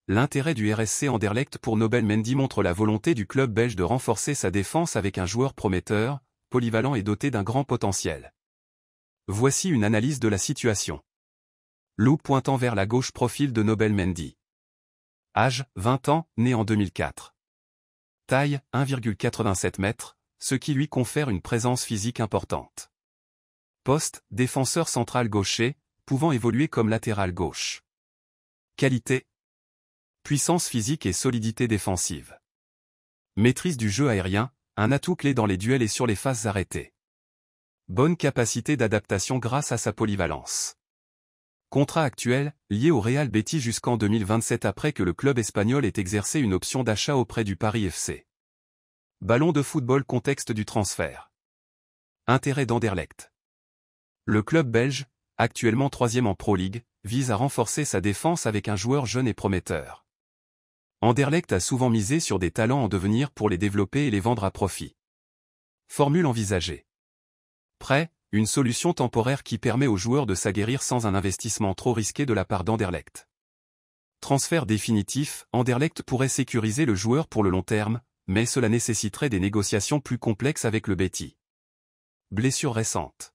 L'intérêt du RSC Anderlecht pour Nobel Mendy montre la volonté du club belge de renforcer sa défense avec un joueur prometteur, polyvalent et doté d'un grand potentiel. Voici une analyse de la situation. Loup pointant vers la gauche. Profil de Nobel Mendy. Âge, 20 ans, né en 2004. Taille, 1,87 m, ce qui lui confère une présence physique importante. Poste, défenseur central gaucher, pouvant évoluer comme latéral gauche. Qualité. Puissance physique et solidité défensive. Maîtrise du jeu aérien, un atout clé dans les duels et sur les phases arrêtées. Bonne capacité d'adaptation grâce à sa polyvalence. Contrat actuel, lié au Real Betis jusqu'en 2027 après que le club espagnol ait exercé une option d'achat auprès du Paris FC. Ballon de football. Contexte du transfert. Intérêt d'Anderlecht. Le club belge, actuellement 3e en Pro League, vise à renforcer sa défense avec un joueur jeune et prometteur. Anderlecht a souvent misé sur des talents en devenir pour les développer et les vendre à profit. Formule envisagée. Prêt, une solution temporaire qui permet aux joueurs de s'aguerrir sans un investissement trop risqué de la part d'Anderlecht. Transfert définitif. Anderlecht pourrait sécuriser le joueur pour le long terme, mais cela nécessiterait des négociations plus complexes avec le Betis. Blessure récente.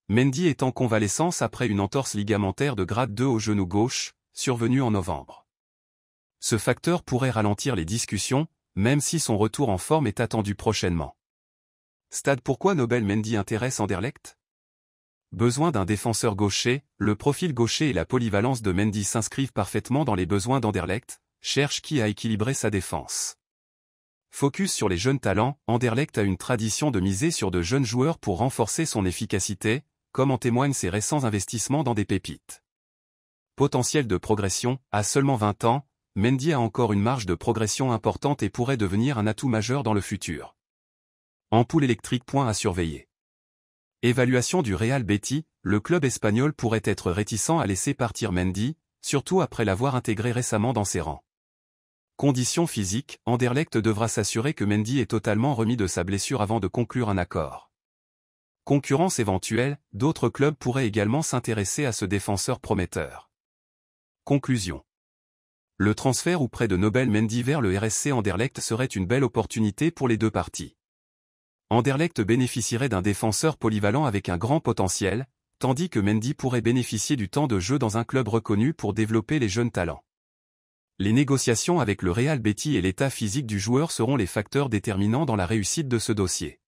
Mendy est en convalescence après une entorse ligamentaire de grade 2 au genou gauche, survenue en novembre. Ce facteur pourrait ralentir les discussions, même si son retour en forme est attendu prochainement. Stade. Pourquoi Nobel Mendy intéresse Anderlecht? Besoin d'un défenseur gaucher. Le profil gaucher et la polyvalence de Mendy s'inscrivent parfaitement dans les besoins d'Anderlecht, cherche qui a équilibré sa défense. Focus sur les jeunes talents. Anderlecht a une tradition de miser sur de jeunes joueurs pour renforcer son efficacité, comme en témoignent ses récents investissements dans des pépites. Potentiel de progression. À seulement 20 ans, Mendy a encore une marge de progression importante et pourrait devenir un atout majeur dans le futur. Ampoule électrique. Point à surveiller. Évaluation du Real Betis. Le club espagnol pourrait être réticent à laisser partir Mendy, surtout après l'avoir intégré récemment dans ses rangs. Conditions physiques. Anderlecht devra s'assurer que Mendy est totalement remis de sa blessure avant de conclure un accord. Concurrence éventuelle. D'autres clubs pourraient également s'intéresser à ce défenseur prometteur. Conclusion. Le transfert ou prêt de Nobel Mendy vers le RSC Anderlecht serait une belle opportunité pour les deux parties. Anderlecht bénéficierait d'un défenseur polyvalent avec un grand potentiel, tandis que Mendy pourrait bénéficier du temps de jeu dans un club reconnu pour développer les jeunes talents. Les négociations avec le Real Betis et l'état physique du joueur seront les facteurs déterminants dans la réussite de ce dossier.